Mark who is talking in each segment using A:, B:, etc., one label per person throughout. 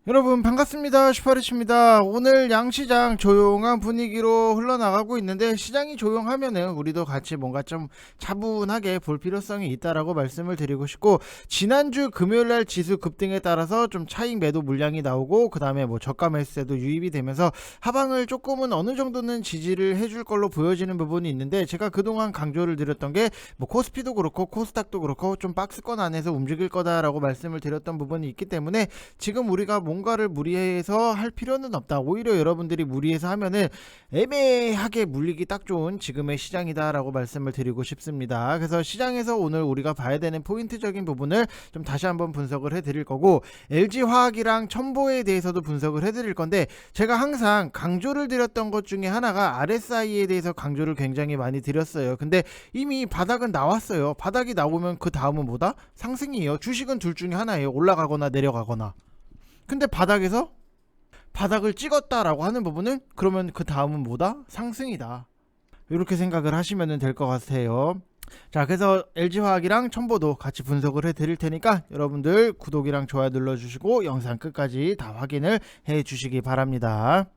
A: 여러분 반갑습니다. 슈퍼리치입니다. 오늘 양시장 조용한 분위기로 흘러나가고 있는데, 시장이 조용하면은 우리도 같이 뭔가 좀 차분하게 볼 필요성이 있다라고 말씀을 드리고 싶고, 지난주 금요일날 지수 급등에 따라서 좀 차익 매도 물량이 나오고, 그 다음에 뭐 저가 매수세도 유입이 되면서 하방을 조금은 어느 정도는 지지를 해줄 걸로 보여지는 부분이 있는데, 제가 그동안 강조를 드렸던 게 뭐 코스피도 그렇고 코스닥도 그렇고 좀 박스권 안에서 움직일 거다라고 말씀을 드렸던 부분이 있기 때문에, 지금 우리가 뭔가를 무리해서 할 필요는 없다. 오히려 여러분들이 무리해서 하면은 애매하게 물리기 딱 좋은 지금의 시장이다라고 말씀을 드리고 싶습니다. 그래서 시장에서 오늘 우리가 봐야 되는 포인트적인 부분을 좀 다시 한번 분석을 해드릴 거고, LG화학이랑 첨보에 대해서도 분석을 해드릴 건데, 제가 항상 강조를 드렸던 것 중에 하나가 RSI에 대해서 강조를 굉장히 많이 드렸어요. 근데 이미 바닥은 나왔어요. 바닥이 나오면 그 다음은 뭐다? 상승이에요. 주식은 둘 중에 하나예요. 올라가거나 내려가거나. 근데 바닥에서 바닥을 찍었다라고 하는 부분은, 그러면 그 다음은 뭐다? 상승이다. 이렇게 생각을 하시면 될 것 같아요. 자, 그래서 LG화학이랑 첨보도 같이 분석을 해 드릴 테니까 여러분들 구독이랑 좋아요 눌러주시고 영상 끝까지 다 확인을 해 주시기 바랍니다.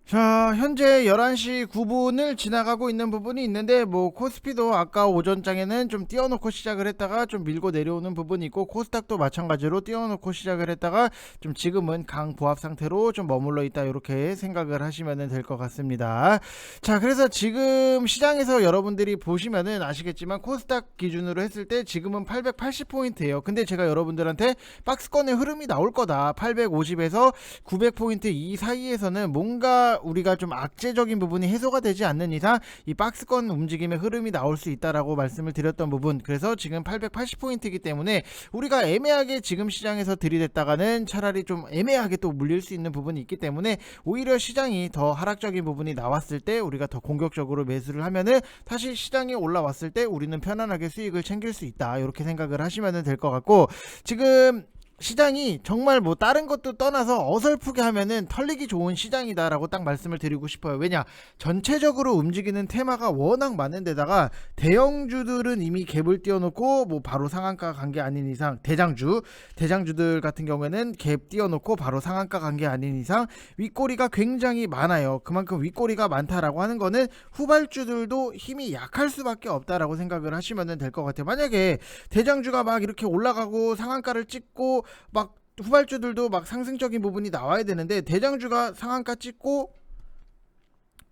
A: 자, 현재 11시 9분을 지나가고 있는 부분이 있는데, 뭐 코스피도 아까 오전장에는 좀 띄워놓고 시작을 했다가 좀 밀고 내려오는 부분이 있고, 코스닥도 마찬가지로 띄워놓고 시작을 했다가 좀 지금은 강보합 상태로 좀 머물러 있다, 이렇게 생각을 하시면 될 것 같습니다. 자, 그래서 지금 시장에서 여러분들이 보시면은 아시겠지만, 코스닥 기준으로 했을 때 지금은 880포인트예요 근데 제가 여러분들한테 박스권의 흐름이 나올 거다, 850에서 900포인트 이 사이에서는 뭔가 우리가 좀 악재적인 부분이 해소가 되지 않는 이상 이 박스권 움직임의 흐름이 나올 수 있다라고 말씀을 드렸던 부분, 그래서 지금 880포인트이기 때문에 우리가 애매하게 지금 시장에서 들이댔다가는 차라리 좀 애매하게 또 물릴 수 있는 부분이 있기 때문에, 오히려 시장이 더 하락적인 부분이 나왔을 때 우리가 더 공격적으로 매수를 하면은 다시 시장이 올라왔을 때 우리는 편안하게 수익을 챙길 수 있다, 이렇게 생각을 하시면 될 것 같고, 지금 시장이 정말 뭐 다른 것도 떠나서 어설프게 하면은 털리기 좋은 시장이다라고 딱 말씀을 드리고 싶어요. 왜냐, 전체적으로 움직이는 테마가 워낙 많은 데다가 대형주들은 이미 갭을 띄워놓고 뭐 바로 상한가 간 게 아닌 이상, 대장주들 같은 경우에는 갭 띄워놓고 바로 상한가 간 게 아닌 이상 윗꼬리가 굉장히 많아요. 그만큼 윗꼬리가 많다라고 하는 거는 후발주들도 힘이 약할 수밖에 없다라고 생각을 하시면 될 것 같아요. 만약에 대장주가 막 이렇게 올라가고 상한가를 찍고 막 후발주들도 막 상승적인 부분이 나와야 되는데, 대장주가 상한가 찍고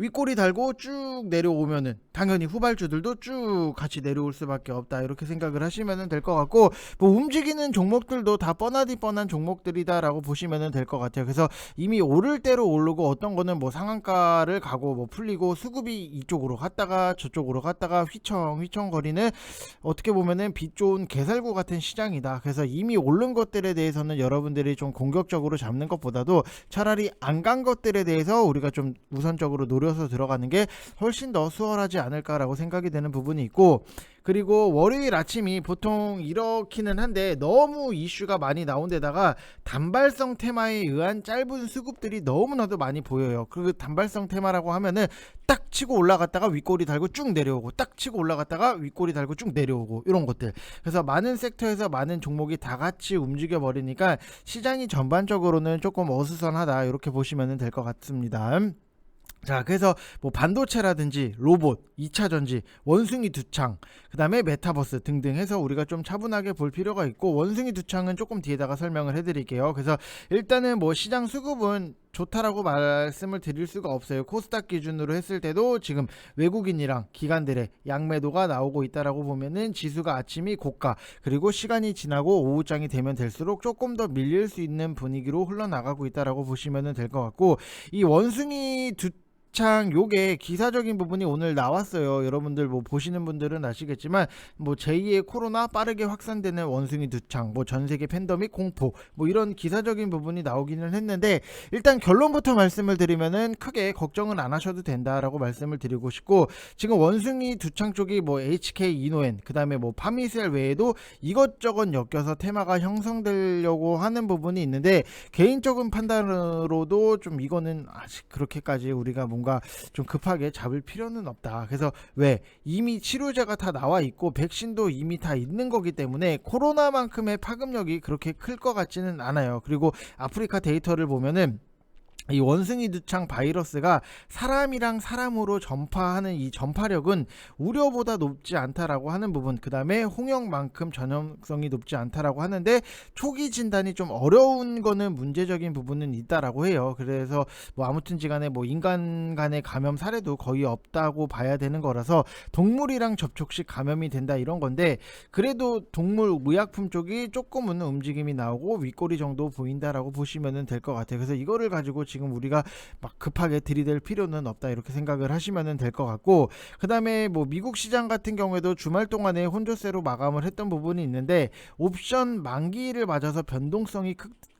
A: 윗꼬리 달고 쭉 내려오면은 당연히 후발주들도 쭉 같이 내려올 수밖에 없다, 이렇게 생각을 하시면 될 것 같고, 뭐 움직이는 종목들도 다 뻔하디 뻔한 종목들이다라고 보시면 될 것 같아요. 그래서 이미 오를 대로 오르고, 어떤 거는 뭐 상한가를 가고 뭐 풀리고 수급이 이쪽으로 갔다가 저쪽으로 갔다가 휘청휘청거리는, 어떻게 보면은 빛 좋은 개살구 같은 시장이다. 그래서 이미 오른 것들에 대해서는 여러분들이 좀 공격적으로 잡는 것보다도 차라리 안 간 것들에 대해서 우리가 좀 우선적으로 노려서 들어가는 게 훨씬 더 수월하지 않을까라고 생각이 되는 부분이 있고, 그리고 월요일 아침이 보통 이렇기는 한데 너무 이슈가 많이 나온 데다가 단발성 테마에 의한 짧은 수급들이 너무나도 많이 보여요. 그 단발성 테마라고 하면은 딱 치고 올라갔다가 윗꼬리 달고 쭉 내려오고, 딱 치고 올라갔다가 윗꼬리 달고 쭉 내려오고, 이런 것들. 그래서 많은 섹터에서 많은 종목이 다 같이 움직여 버리니까 시장이 전반적으로는 조금 어수선하다, 이렇게 보시면 될 것 같습니다. 자, 그래서 뭐 반도체라든지 로봇, 2차전지, 원숭이 두창, 그 다음에 메타버스 등등 해서 우리가 좀 차분하게 볼 필요가 있고, 원숭이 두창은 조금 뒤에다가 설명을 해드릴게요. 그래서 일단은 뭐 시장 수급은 좋다라고 말씀을 드릴 수가 없어요. 코스닥 기준으로 했을 때도 지금 외국인이랑 기관들의 양매도가 나오고 있다라고 보면은 지수가 아침이 고가, 그리고 시간이 지나고 오후장이 되면 될수록 조금 더 밀릴 수 있는 분위기로 흘러나가고 있다라고 보시면 될 것 같고, 이 원숭이 두창 요게 기사적인 부분이 오늘 나왔어요. 여러분들 뭐 보시는 분들은 아시겠지만, 뭐 제2의 코로나 빠르게 확산되는 원숭이 두창, 뭐 전세계 팬데믹 공포, 뭐 이런 기사적인 부분이 나오기는 했는데, 일단 결론부터 말씀을 드리면은 크게 걱정은 안 하셔도 된다라고 말씀을 드리고 싶고, 지금 원숭이 두창 쪽이 뭐 HK 이노엔, 그 다음에 뭐 파미셀 외에도 이것저것 엮여서 테마가 형성되려고 하는 부분이 있는데, 개인적인 판단으로도 좀 이거는 아직 그렇게까지 우리가 뭔가 뭔가 좀 급하게 잡을 필요는 없다. 그래서 왜 이미 치료제가 다 나와 있고 백신도 이미 다 있는 거기 때문에 코로나만큼의 파급력이 그렇게 클 것 같지는 않아요. 그리고 아프리카 데이터를 보면은 이 원숭이 두창 바이러스가 사람이랑 사람으로 전파하는 이 전파력은 우려보다 높지 않다라고 하는 부분, 그 다음에 홍역만큼 전염성이 높지 않다라고 하는데 초기 진단이 좀 어려운 거는 문제적인 부분은 있다라고 해요. 그래서 뭐 아무튼지간에 뭐 인간 간의 감염 사례도 거의 없다고 봐야 되는 거라서 동물이랑 접촉 시 감염이 된다 이런 건데, 그래도 동물 의약품 쪽이 조금은 움직임이 나오고 윗꼬리 정도 보인다라고 보시면 될 것 같아요. 그래서 이거를 가지고 지금 우리가 막 급하게 들이댈 필요는 없다 이렇게 생각을 하시면 될 것 같고, 그 다음에 뭐 미국 시장 같은 경우에도 주말 동안에 혼조세로 마감을 했던 부분이 있는데 옵션 만기를 맞아서 변동성이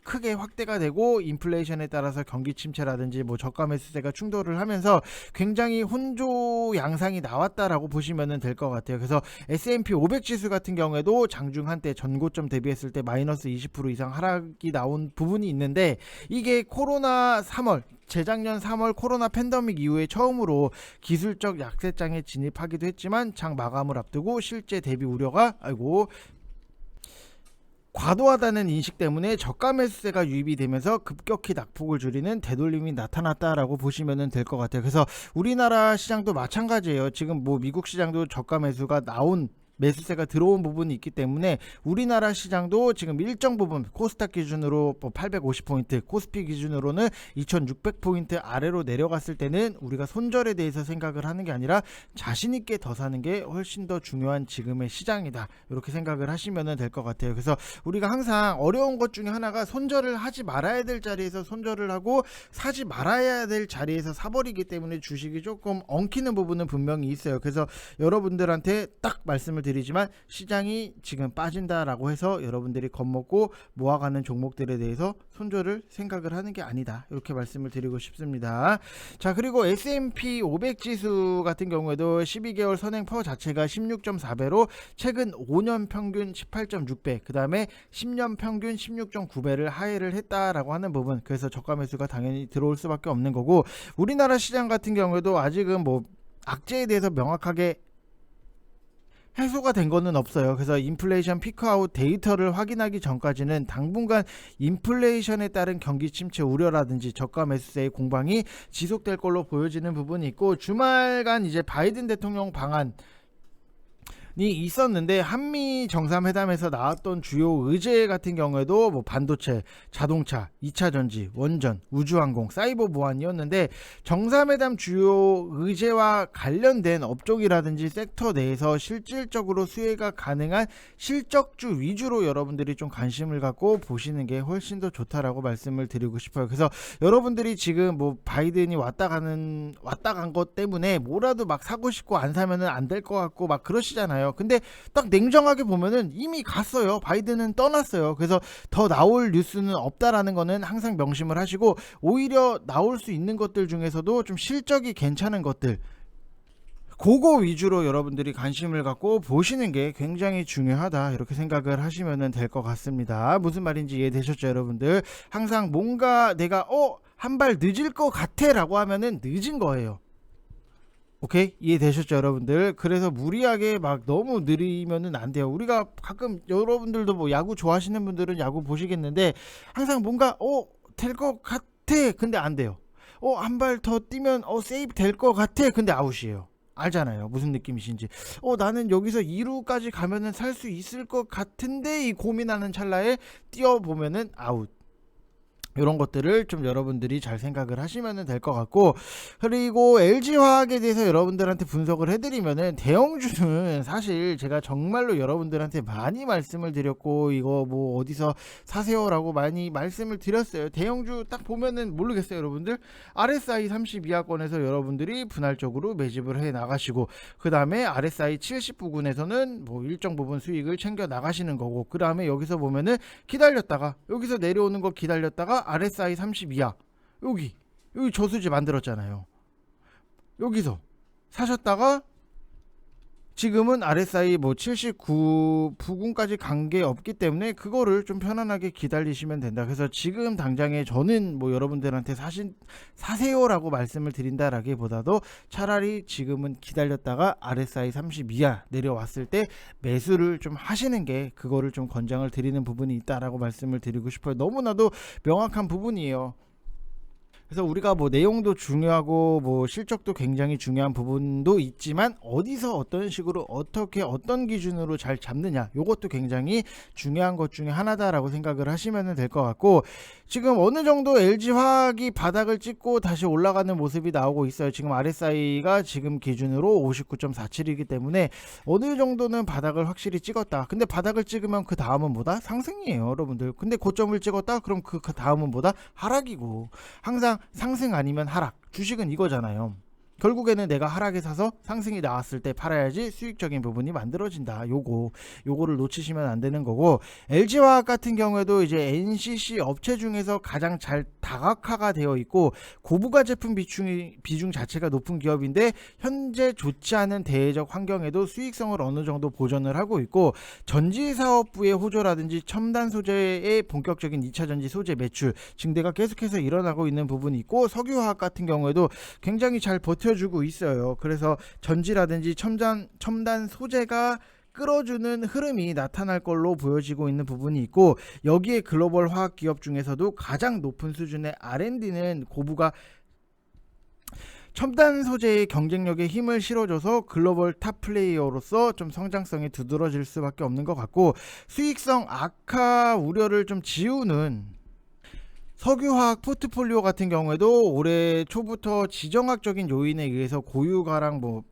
A: 크게 확대가 되고 인플레이션에 따라서 경기 침체라든지 뭐 저가 매수세가 충돌을 하면서 굉장히 혼조 양상이 나왔다라고 보시면 될 것 같아요. 그래서 S&P 500 지수 같은 경우에도 장중 한때 전고점 대비했을 때 마이너스 20% 이상 하락이 나온 부분이 있는데, 이게 코로나 3월 재작년 3월 코로나 팬데믹 이후에 처음으로 기술적 약세장에 진입하기도 했지만 장 마감을 앞두고 실제 대비 우려가 과도하다는 인식 때문에 저가 매수세가 유입이 되면서 급격히 낙폭을 줄이는 되돌림이 나타났다라고 보시면 될 것 같아요. 그래서 우리나라 시장도 마찬가지예요. 지금 뭐 미국 시장도 저가 매수가 나온 매수세가 들어온 부분이 있기 때문에 우리나라 시장도 지금 일정 부분 코스닥 기준으로 850포인트, 코스피 기준으로는 2600포인트 아래로 내려갔을 때는 우리가 손절에 대해서 생각을 하는 게 아니라 자신 있게 더 사는 게 훨씬 더 중요한 지금의 시장이다, 이렇게 생각을 하시면 될 것 같아요. 그래서 우리가 항상 어려운 것 중에 하나가 손절을 하지 말아야 될 자리에서 손절을 하고 사지 말아야 될 자리에서 사버리기 때문에 주식이 조금 엉키는 부분은 분명히 있어요. 그래서 여러분들한테 딱 말씀을 드리지만 시장이 지금 빠진다라고 해서 여러분들이 겁먹고 모아가는 종목들에 대해서 손절을 생각을 하는 게 아니다, 이렇게 말씀을 드리고 싶습니다. 자, 그리고 S&P 500 지수 같은 경우에도 12개월 선행퍼 자체가 16.4배로 최근 5년 평균 18.6배, 그 다음에 10년 평균 16.9배를 하회를 했다라고 하는 부분, 그래서 저가 매수가 당연히 들어올 수밖에 없는 거고, 우리나라 시장 같은 경우에도 아직은 뭐 악재에 대해서 명확하게 해소가 된 거는 없어요. 그래서 인플레이션 피크아웃 데이터를 확인하기 전까지는 당분간 인플레이션에 따른 경기 침체 우려라든지 저가 매수세의 공방이 지속될 걸로 보여지는 부분이 있고, 주말간 이제 바이든 대통령 방안 있었는데 한미 정상회담에서 나왔던 주요 의제 같은 경우에도 뭐 반도체, 자동차, 2차 전지, 원전, 우주항공, 사이버 보안이었는데, 정상회담 주요 의제와 관련된 업종이라든지 섹터 내에서 실질적으로 수혜가 가능한 실적주 위주로 여러분들이 좀 관심을 갖고 보시는 게 훨씬 더 좋다라고 말씀을 드리고 싶어요. 그래서 여러분들이 지금 뭐 바이든이 왔다 간 것 때문에 뭐라도 막 사고 싶고 안 사면은 안 될 것 같고 막 그러시잖아요. 근데 딱 냉정하게 보면은 이미 갔어요. 바이든은 떠났어요. 그래서 더 나올 뉴스는 없다라는 거는 항상 명심을 하시고, 오히려 나올 수 있는 것들 중에서도 좀 실적이 괜찮은 것들, 그거 위주로 여러분들이 관심을 갖고 보시는 게 굉장히 중요하다, 이렇게 생각을 하시면 될 것 같습니다. 무슨 말인지 이해되셨죠, 여러분들? 항상 뭔가 내가 한 발 늦을 것 같아 라고 하면은 늦은 거예요. 오케이? 이해되셨죠, 여러분들? 그래서 무리하게 막 너무 느리면은 안 돼요. 우리가 가끔 여러분들도 뭐 야구 좋아하시는 분들은 야구 보시겠는데 항상 뭔가 될 것 같아, 근데 안 돼요. 한 발 더 뛰면 세이브 될 것 같아, 근데 아웃이에요. 알잖아요, 무슨 느낌이신지. 나는 여기서 2루까지 가면은 살 수 있을 것 같은데, 이 고민하는 찰나에 뛰어보면은 아웃. 이런 것들을 좀 여러분들이 잘 생각을 하시면 될 것 같고, 그리고 LG화학에 대해서 여러분들한테 분석을 해드리면은 대형주는 사실 제가 정말로 여러분들한테 많이 말씀을 드렸고, 이거 뭐 어디서 사세요라고 많이 말씀을 드렸어요. 대형주 딱 보면은 모르겠어요, 여러분들. RSI 30 이하권에서 여러분들이 분할적으로 매집을 해 나가시고, 그 다음에 RSI 70 부근에서는 뭐 일정 부분 수익을 챙겨 나가시는 거고, 그 다음에 여기서 보면은 기다렸다가 여기서 내려오는 거 기다렸다가 RSI 30 이하 여기 저수지 만들었잖아요. 여기서 사셨다가 지금은 RSI 뭐 79 부근까지 간 게 없기 때문에 그거를 좀 편안하게 기다리시면 된다. 그래서 지금 당장에 저는 뭐 여러분들한테 사세요라고 말씀을 드린다라기보다도 차라리 지금은 기다렸다가 RSI 30 이하 내려왔을 때 매수를 좀 하시는 게 그거를 좀 권장을 드리는 부분이 있다라고 말씀을 드리고 싶어요. 너무나도 명확한 부분이에요. 그래서 우리가 뭐 내용도 중요하고 뭐 실적도 굉장히 중요한 부분도 있지만 어디서 어떤 식으로 어떻게 어떤 기준으로 잘 잡느냐, 요것도 굉장히 중요한 것 중에 하나다라고 생각을 하시면 될 것 같고, 지금 어느 정도 LG화학이 바닥을 찍고 다시 올라가는 모습이 나오고 있어요. 지금 RSI가 지금 기준으로 59.47이기 때문에 어느 정도는 바닥을 확실히 찍었다. 근데 바닥을 찍으면 그 다음은 뭐다? 상승이에요, 여러분들. 근데 고점을 찍었다? 그럼 그 다음은 뭐다? 하락이고. 항상 상승 아니면 하락. 주식은 이거잖아요. 결국에는 내가 하락에 사서 상승이 나왔을 때 팔아야지 수익적인 부분이 만들어진다. 요거를 놓치시면 안 되는 거고, LG화학 같은 경우에도 이제 NCC 업체 중에서 가장 잘 다각화가 되어 있고 고부가 제품 비중 자체가 높은 기업인데 현재 좋지 않은 대외적 환경에도 수익성을 어느 정도 보전을 하고 있고, 전지사업부의 호조라든지 첨단 소재의 본격적인 2차 전지 소재 매출 증대가 계속해서 일어나고 있는 부분이 있고, 석유화학 같은 경우에도 굉장히 잘 버텨주고 있어요. 그래서 전지라든지 첨단 소재가 끌어주는 흐름이 나타날 걸로 보여지고 있는 부분이 있고, 여기에 글로벌 화학 기업 중에서도 가장 높은 수준의 R&D는 고부가 첨단 소재의 경쟁력에 힘을 실어줘서 글로벌 탑 플레이어로서 좀 성장성이 두드러질 수밖에 없는 것 같고, 수익성 악화 우려를 좀 지우는 석유화학 포트폴리오 같은 경우에도 올해 초부터 지정학적인 요인에 의해서 고유가랑 뭐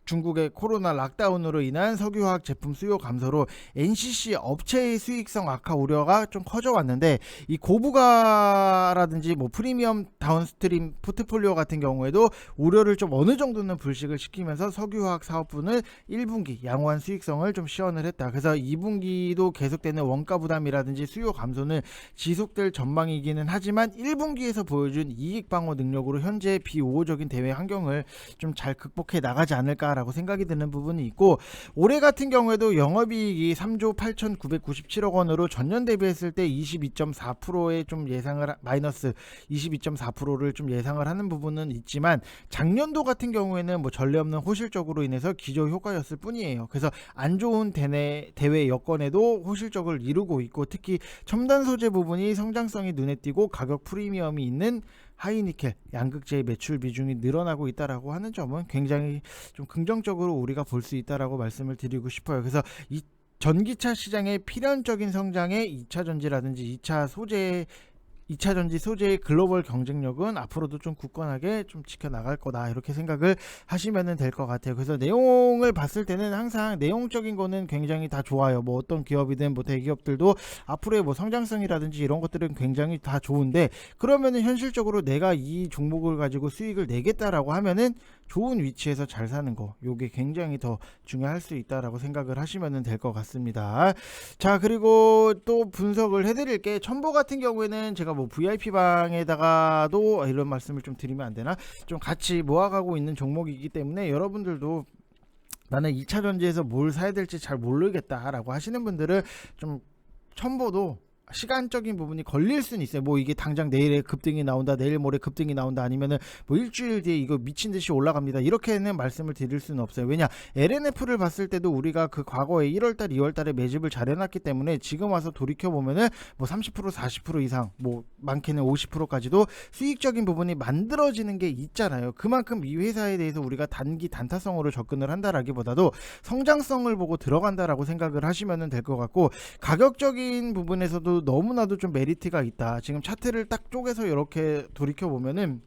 A: 중국의 코로나 락다운으로 인한 석유화학 제품 수요 감소로 NCC 업체의 수익성 악화 우려가 좀 커져 왔는데, 이 고부가라든지 뭐 프리미엄 다운스트림 포트폴리오 같은 경우에도 우려를 좀 어느 정도는 불식을 시키면서 석유화학 사업부는 1분기 양호한 수익성을 좀 시현을 했다. 그래서 2분기도 계속되는 원가 부담이라든지 수요 감소는 지속될 전망이기는 하지만 1분기에서 보여준 이익 방어 능력으로 현재 비우호적인 대외 환경을 좀 잘 극복해 나가지 않을까 라고 생각이 드는 부분이 있고, 올해 같은 경우에도 영업이익이 3조 8,997억 원으로 전년 대비했을 때 22.4%의 좀 예상을 마이너스 22.4%를 좀 예상을 하는 부분은 있지만, 작년도 같은 경우에는 뭐 전례 없는 호실적으로 인해서 기저 효과였을 뿐이에요. 그래서 안 좋은 대외 여건에도 호실적을 이루고 있고, 특히 첨단 소재 부분이 성장성이 눈에 띄고 가격 프리미엄이 있는 하이니켈 양극재의 매출 비중이 늘어나고 있다라고 하는 점은 굉장히 좀 긍정적으로 우리가 볼 수 있다라고 말씀을 드리고 싶어요. 그래서 이 전기차 시장의 필연적인 성장에 2차 전지라든지 2차 전지 소재의 글로벌 경쟁력은 앞으로도 좀 굳건하게 좀 지켜나갈 거다, 이렇게 생각을 하시면 될 것 같아요. 그래서 내용을 봤을 때는 항상 내용적인 거는 굉장히 다 좋아요. 뭐 어떤 기업이든 뭐 대기업들도 앞으로의 뭐 성장성이라든지 이런 것들은 굉장히 다 좋은데, 그러면은 현실적으로 내가 이 종목을 가지고 수익을 내겠다라고 하면은 좋은 위치에서 잘 사는 거, 요게 굉장히 더 중요할 수 있다라고 생각을 하시면 될 것 같습니다. 자, 그리고 또 분석을 해드릴게, 첨보 같은 경우에는 제가 뭐 VIP 방에다가도 이런 말씀을 좀 드리면 안 되나, 좀 같이 모아가고 있는 종목이기 때문에 여러분들도 나는 2차 전지에서 뭘 사야 될지 잘 모르겠다라고 하시는 분들은 좀 첨보도 시간적인 부분이 걸릴 수는 있어요. 뭐 이게 당장 내일에 급등이 나온다, 내일 모레 급등이 나온다, 아니면은 뭐 일주일 뒤에 이거 미친 듯이 올라갑니다, 이렇게는 말씀을 드릴 수는 없어요. 왜냐, LNF를 봤을 때도 우리가 그 과거에 1월달 2월달에 매집을 잘 해놨기 때문에 지금 와서 돌이켜보면은 뭐 30% 40% 이상, 뭐 많게는 50%까지도 수익적인 부분이 만들어지는 게 있잖아요. 그만큼 이 회사에 대해서 우리가 단타성으로 접근을 한다라기보다도 성장성을 보고 들어간다라고 생각을 하시면 될 것 같고, 가격적인 부분에서도 너무나도 좀 메리트가 있다. 지금 차트를 딱 쪼개서 이렇게 돌이켜 보면은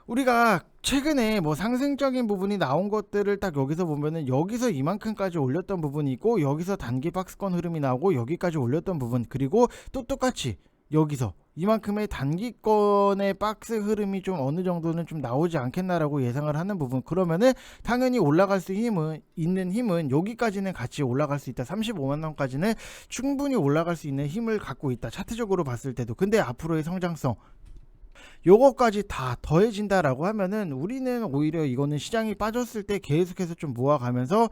A: 우리가 최근에 뭐 상승적인 부분이 나온 것들을 딱 여기서 보면은 여기서 이만큼까지 올렸던 부분이 있고, 여기서 단기 박스권 흐름이 나오고 여기까지 올렸던 부분, 그리고 또 똑같이 여기서 이만큼의 단기권의 박스 흐름이 좀 어느 정도는 좀 나오지 않겠나라고 예상을 하는 부분, 그러면은 당연히 올라갈 수 있는 힘은 여기까지는 같이 올라갈 수 있다. 35만원까지는 충분히 올라갈 수 있는 힘을 갖고 있다, 차트적으로 봤을 때도. 근데 앞으로의 성장성, 요거까지 다 더해진다라고 하면은 우리는 오히려 이거는 시장이 빠졌을 때 계속해서 좀 모아가면서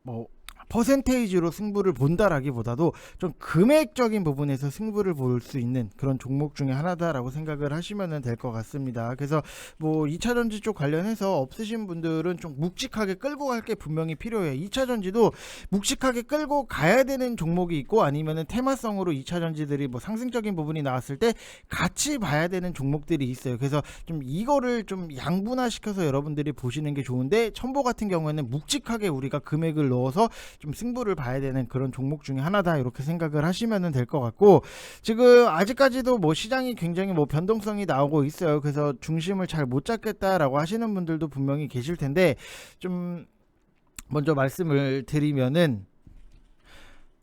A: 뭐 퍼센테이지로 승부를 본다라기보다도 좀 금액적인 부분에서 승부를 볼 수 있는 그런 종목 중에 하나다라고 생각을 하시면 될 것 같습니다. 그래서 뭐 2차전지 쪽 관련해서 없으신 분들은 좀 묵직하게 끌고 갈 게 분명히 필요해요. 2차전지도 묵직하게 끌고 가야 되는 종목이 있고 아니면은 테마성으로 2차전지들이 뭐 상승적인 부분이 나왔을 때 같이 봐야 되는 종목들이 있어요. 그래서 좀 이거를 좀 양분화시켜서 여러분들이 보시는 게 좋은데, 첨보 같은 경우에는 묵직하게 우리가 금액을 넣어서 좀 승부를 봐야 되는 그런 종목 중에 하나다, 이렇게 생각을 하시면 될 것 같고, 지금 아직까지도 뭐 시장이 굉장히 뭐 변동성이 나오고 있어요. 그래서 중심을 잘 못 잡겠다라고 하시는 분들도 분명히 계실 텐데, 좀 먼저 말씀을 드리면은,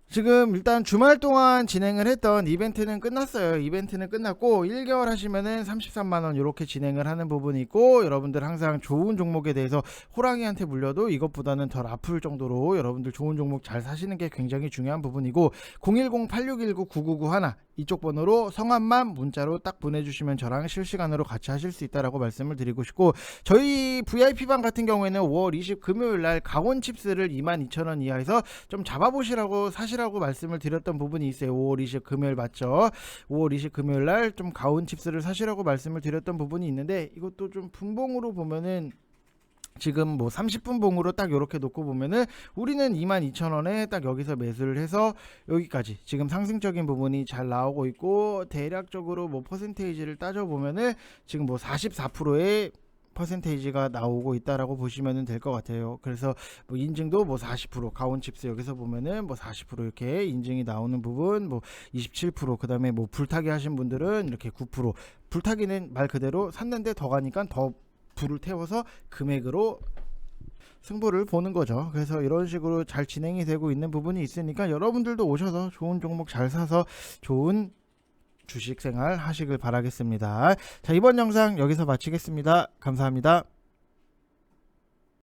A: 지금 일단 주말 동안 진행을 했던 이벤트는 끝났어요. 이벤트는 끝났고 1개월 하시면은 33만원 이렇게 진행을 하는 부분이 있고, 여러분들 항상 좋은 종목에 대해서 호랑이한테 물려도 이것보다는 덜 아플 정도로 여러분들 좋은 종목 잘 사시는 게 굉장히 중요한 부분이고, 010-8619-9991 이쪽 번호로 성함만 문자로 딱 보내주시면 저랑 실시간으로 같이 하실 수 있다라고 말씀을 드리고 싶고, 저희 VIP방 같은 경우에는 5월 20 금요일날 강원칩스를 22,000원 이하에서 좀 잡아보시라고 사시라고 말씀을 드렸던 부분이 있어요. 5월 20 금요일 맞죠? 5월 20 금요일날 좀 강원칩스를 사시라고 말씀을 드렸던 부분이 있는데, 이것도 좀 분봉으로 보면은 지금 뭐 30분 봉으로 딱 이렇게 놓고 보면은 우리는 22,000원에 딱 여기서 매수를 해서 여기까지 지금 상승적인 부분이 잘 나오고 있고, 대략적으로 뭐 퍼센테이지를 따져 보면은 지금 뭐 44%의 퍼센테이지가 나오고 있다라고 보시면 될 것 같아요. 그래서 뭐 인증도 뭐 40%, 가온칩스 여기서 보면은 뭐 40% 이렇게 인증이 나오는 부분, 뭐 27%, 그다음에 뭐 불타기 하신 분들은 이렇게 9%. 불타기는 말 그대로 샀는데 더 가니까 더 불을 태워서 금액으로 승부를 보는 거죠. 그래서 이런 식으로 잘 진행이 되고 있는 부분이 있으니까 여러분들도 오셔서 좋은 종목 잘 사서 좋은 주식 생활 하시길 바라겠습니다. 자, 이번 영상 여기서 마치겠습니다. 감사합니다.